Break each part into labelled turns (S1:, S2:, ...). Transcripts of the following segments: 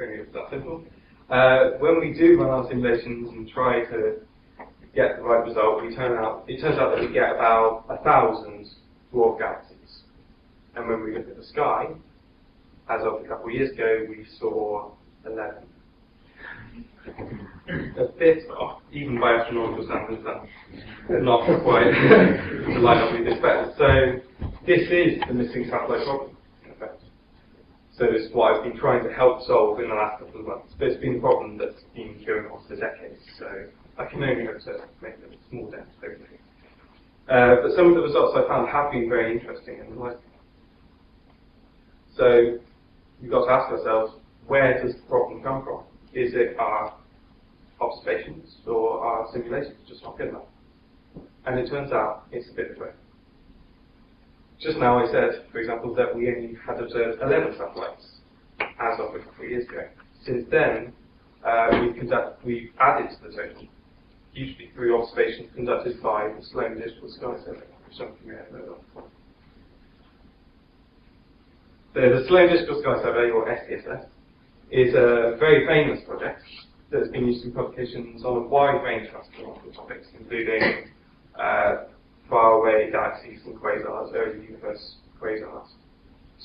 S1: only it's that simple. When we do run our simulations and try to get the right result, it turns out that we get about 1,000 dwarf galaxies. And when we look at the sky, as of a couple of years ago, we saw 11. A bit off, even by astronomical standards, that's not quite the line up we'd expect. So this is the missing satellite problem, in effect. So this is what I've been trying to help solve in the last couple of months. But it's been a problem that's been going on for decades, so I can only hope to make a small dent, hopefully. But some of the results I found have been very interesting and enlightening. So we've got to ask ourselves, where does the problem come from? Is it our observations or our simulations just not good enough? And it turns out it's a bit of both. Just now I said, for example, that we only had observed 11 satellites as of a couple of years ago. Since then, we've added to the total, usually through observations conducted by the Sloan Digital Sky Survey, which some of you may have heard of before. So the Sloan Digital Sky Survey, or SDSS, is a very famous project that's been used in publications on a wide range of astronomical topics, including faraway galaxies and quasars, early universe quasars,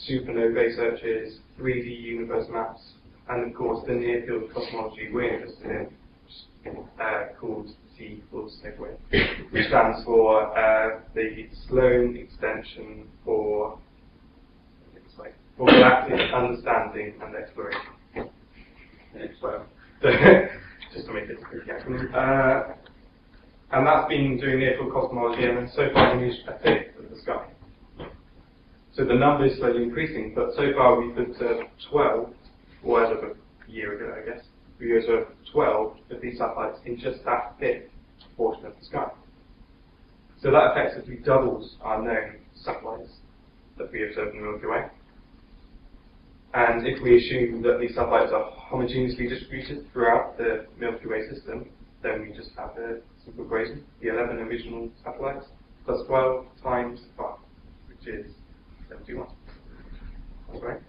S1: supernovae searches, 3D universe maps, and of course the near field cosmology we're interested in, called C++, which stands for the Sloan Extension for Galactic Understanding and Exploration. Well, just to make it a quick acronym. And that's been doing near-field cosmology, and so far imaged a fifth of the sky. So the number is slowly increasing, but so far we've observed 12, or as of a year ago, I guess, we observed 12 of these satellites in just that fifth portion of the sky. So that effectively doubles our known satellites that we observed in the Milky Way. And if we assume that these satellites are homogeneously distributed throughout the Milky Way system, then we just have a simple equation, the 11 original satellites plus 12 times 5, which is 71. That's right.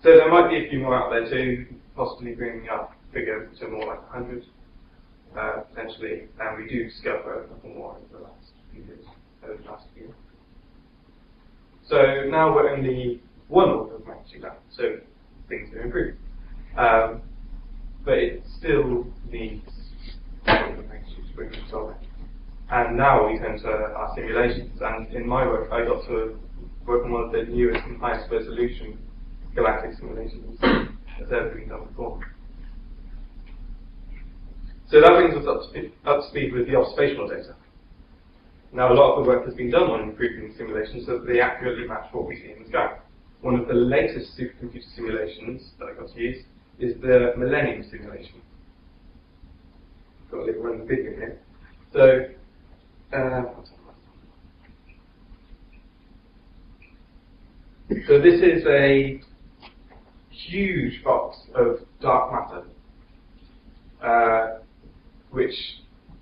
S1: So there might be a few more out there too, possibly bringing our figure to more like 100, potentially, and we do discover a couple more over the last few years, So now we're only one order of magnitude down, so things are improving. But it still needs one order of magnitude to bring it to solve it. And now we turn to our simulations, and in my work I got to work on one of the newest and highest resolution galactic simulations that's ever been done before. So that brings us up to speed with the observational data. Now, a lot of the work has been done on improving simulations so that they accurately match what we see in the sky. One of the latest supercomputer simulations that I got to use is the Millennium simulation. Got a little run the video here. So, so this is a huge box of dark matter, which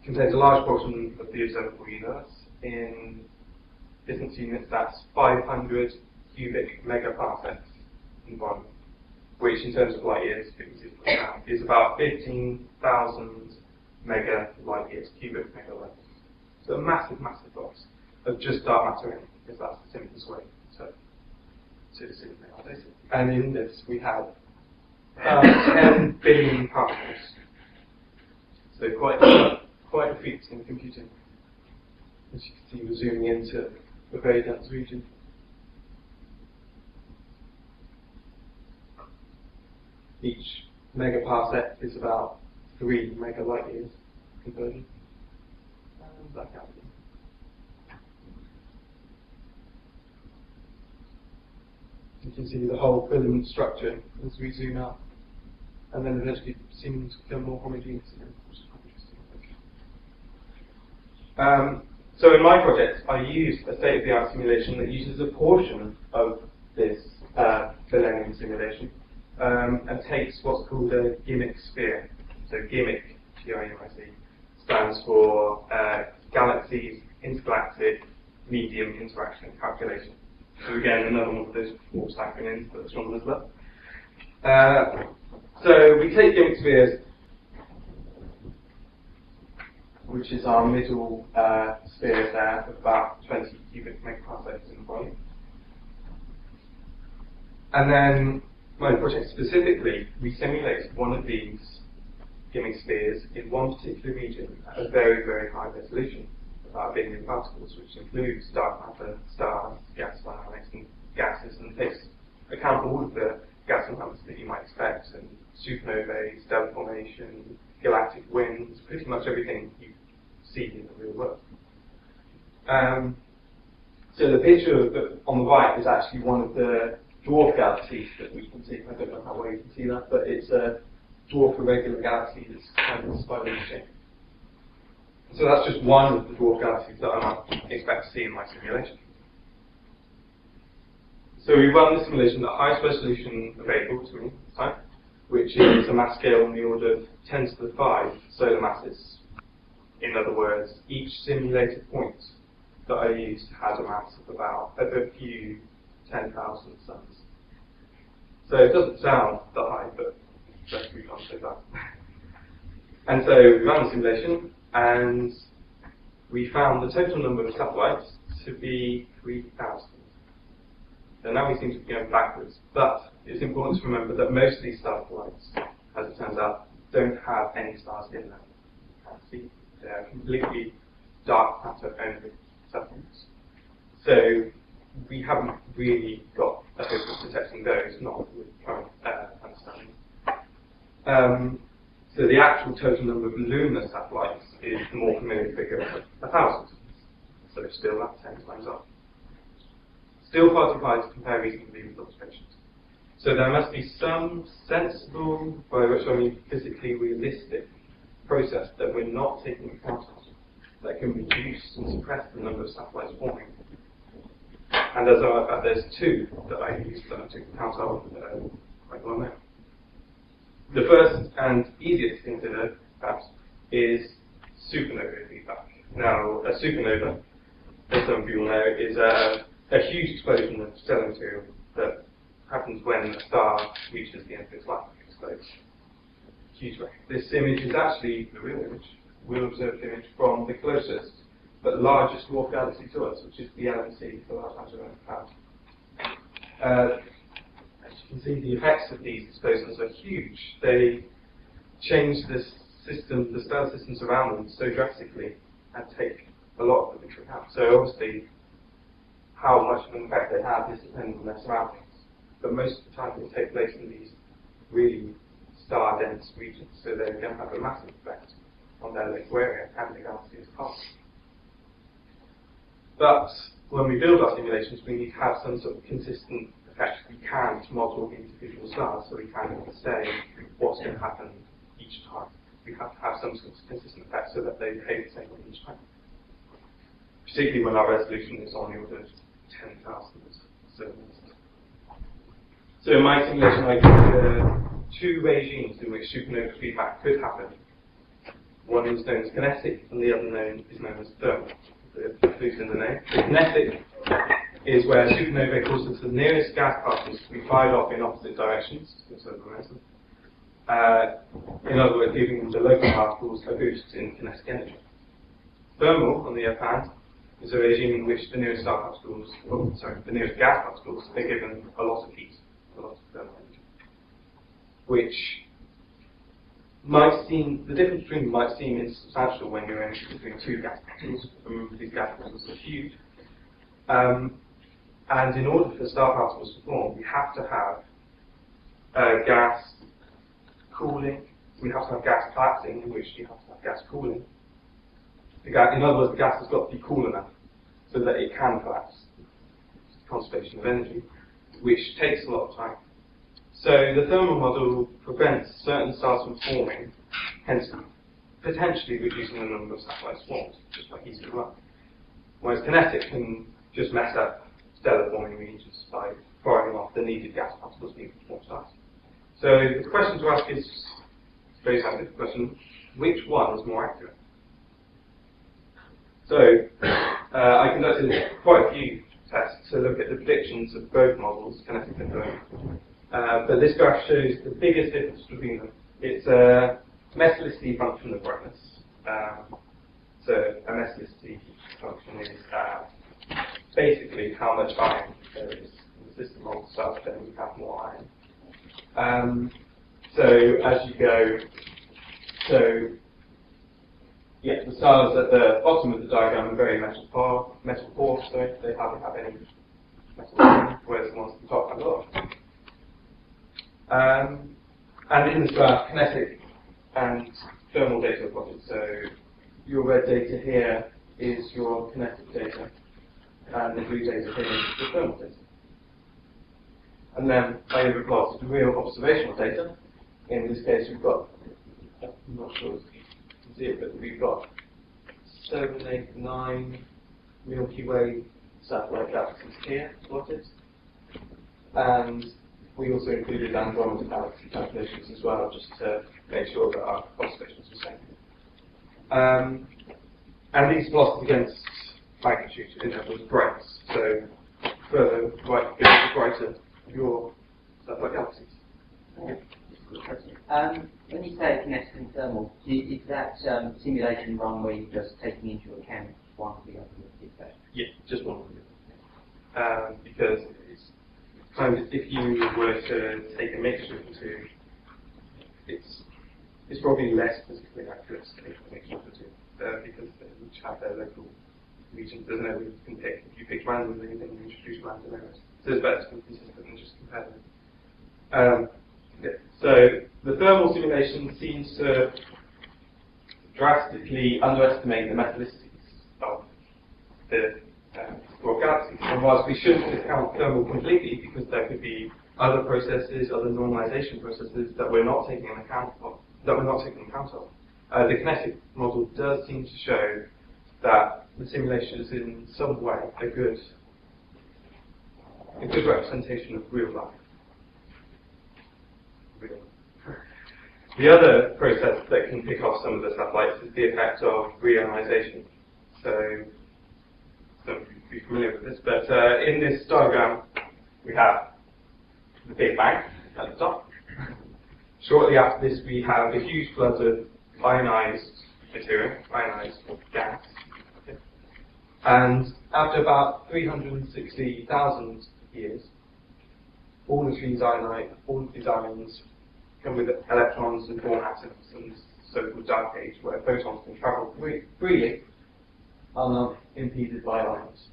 S1: contains a large portion of the observable universe. In distance units, that's 500 cubic megaparsecs in volume, which in terms of light years, is about 15,000 mega light years, cubic mega light years. So a massive, massive box of just dark matter in it, because that's the simplest way to simulate our data. And in this, we have 10 billion particles. So quite a feat in computing. As you can see, we're zooming into a very dense region. Each megaparsec is about 3 mega light years conversion. Back out again. You can see the whole filament structure as we zoom out, and then eventually seeming to become more homogeneous again, which is quite interesting. So in my project, I used a state-of-the-art simulation that uses a portion of this Millennium simulation and takes what's called a gimmick sphere. So gimmick, G-I-M-I-C, stands for Galaxies, Intergalactic, Medium Interaction Calculation. So again, another one of those false acronyms that astronomers love. So we take gimmick spheres, which is our middle sphere there, of about 20 cubic megaparsecs in volume. And then, my project specifically, we simulate one of these gimmick spheres in one particular region at a very, very high resolution, about 1 billion particles, which includes dark matter, stars, gas dynamics, and gases, and takes account of all of the gas dynamics that you might expect, and supernovae, stellar formation, galactic winds, pretty much everything you see in the real world. So the picture on the right is actually one of the dwarf galaxies that we can see. I don't know how well you can see that, but it's a dwarf irregular galaxy that's kind of spiral shape. So that's just one of the dwarf galaxies that I might expect to see in my simulation. So we run the simulation at the highest resolution available to me at the time, which is a mass scale in the order of 10 to the 5 solar masses. In other words, each simulated point that I used had a mass of about a few 10,000 suns. So it doesn't sound that high, but let's move on to that. And so we ran the simulation, and we found the total number of satellites to be 3,000. So now we seem to be going backwards, but it's important to remember that most of these satellites, as it turns out, don't have any stars in them. See, they're completely dark matter only satellites. So we haven't really got a hope of detecting those, not with current understanding. So the actual total number of lunar satellites is the more familiar figure of 1,000. So still that's 10 times up. Still far too high to compare reasonably with observations. So there must be some sensible, by which I mean physically realistic, process that we're not taking account of that can reduce and suppress the number of satellites forming. And as a matter of fact, there's two that I used that I took account of quite well now. The first and easiest to consider, perhaps, is supernova feedback. Now, a supernova, as some of you will know, is a huge explosion of stellar material that happens when a star reaches the end of its life, explodes. Huge way. This image is actually the real image, real observed image from the closest but largest dwarf galaxy to us, which is the LMC, the Large Hadron Cloud. As you can see, the effects of these explosions are huge. They change the system, the stellar systems around them so drastically and take a lot of them into account. So obviously, how much of an effect they have is dependent on their surroundings. But most of the time they take place in these really star-dense regions, so they're going to have a massive effect on their local area and the galaxy as a whole. But when we build our simulations, we need to have some sort of consistent effect. We can't model individual stars, so we can't say what's going to happen each time. We have to have some sort of consistent effect so that they behave the same way each time. Particularly when our resolution is on the order of 10,000 solar masses. So in my simulation, I consider two regimes in which supernova feedback could happen. One is known as kinetic, and the other is known as thermal. The clues in the name. The kinetic is where supernova causes the nearest gas particles to be fired off in opposite directions to conserve momentum. In other words, giving the local particles a boost in kinetic energy. Thermal, on the other hand, is a regime in which the nearest the nearest gas particles are given a lot of heat, a lot of thermal energy, which might seem, the difference between them might seem insubstantial when you're in between two gas particles. Remember, these gas particles are huge. And in order for star particles to form, we have to have gas cooling. We have to have gas collapsing, in which you have to have gas cooling. In other words, the gas has got to be cool enough so that it can collapse. Conservation of energy, which takes a lot of time. So the thermal model prevents certain stars from forming, hence potentially reducing the number of satellites formed, just by heating them up. Whereas kinetic can just mess up stellar forming regions by firing off the needed gas particles needed to form stars. So the question to ask is a very scientific question: which one is more accurate? So I conducted quite a few tests to look at the predictions of both models, kinetic and thermal. But this graph shows the biggest difference between them. It's a metallicity function of brightness. So a metallicity function is basically how much iron there is in the system of stars, then we have more iron. So as you go, the stars at the bottom of the diagram are very metal poor, so they hardly have any metal in them, whereas the ones at the top have a lot. And in this graph, kinetic and thermal data are plotted. So your red data here is your kinetic data, and the blue data here is the thermal data. And then I overplotted the real observational data. In this case, we've got, I'm not sure if you can see it, but we've got 7, 8, 9 Milky Way satellite galaxies here plotted. And we also included Andromeda galaxy calculations as well, just to make sure that our observations were same. And these plotted against magnitude, in other words, brightness. So further brighter your satellite galaxies.
S2: When you say kinetic and thermal, is that simulation run where you're just taking into account one of the other effects?
S1: Yeah, just one of them. Because it's kind of, if you were to take a mixture of the two, it's probably less physically accurate to take a mixture of the two, because they each have their local regions. There's no way you can pick. If you pick randomly, then you introduce random errors. So it's better to be consistent than just compare them. So the thermal simulation seems to drastically underestimate the metallicities of the dwarf galaxies. And whilst we shouldn't discount thermal completely, because there could be other processes, other normalization processes that we're not taking account of, the kinetic model does seem to show that the simulation is in some way a good representation of real life. The other process that can pick off some of the satellites is the effect of reionization. So, some of you will be familiar with this, but in this diagram, we have the Big Bang at the top. Shortly after this, we have a huge flood of ionized material, ionized gas. Okay. And after about 360,000 years, all of these ions come with electrons and form atoms and so-called dark age, where photons can travel freely, are not impeded by ions.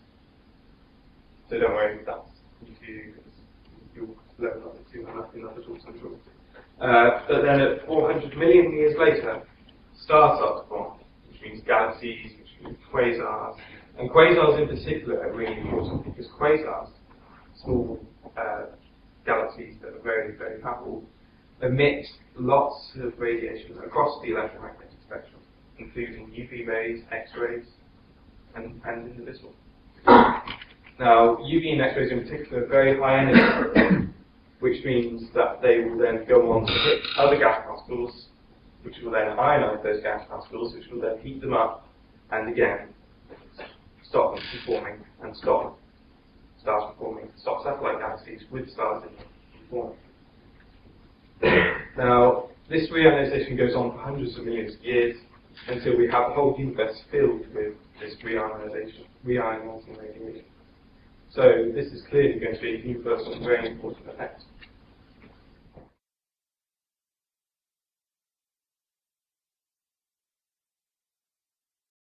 S1: So don't worry if that's confusing, you'll learn that soon enough in other talks, I'm sure. But then at 400 million years later, stars start to form, which means galaxies, which means quasars. And quasars in particular are really important, because quasars, small galaxies that are very, very powerful, emit lots of radiation across the electromagnetic spectrum, including UV rays, X-rays, and invisible. Now, UV and X-rays in particular are very high energy, which means that they will then go on to hit other gas particles, which will then ionize those gas particles, which will then heat them up, and again, stop them from forming, and stop stars from forming, stop satellite galaxies with stars in them from forming. Now, this reionization goes on for hundreds of millions of years until we have the whole universe filled with this reionizing radiation. So this is clearly going to be a universal and very important effect.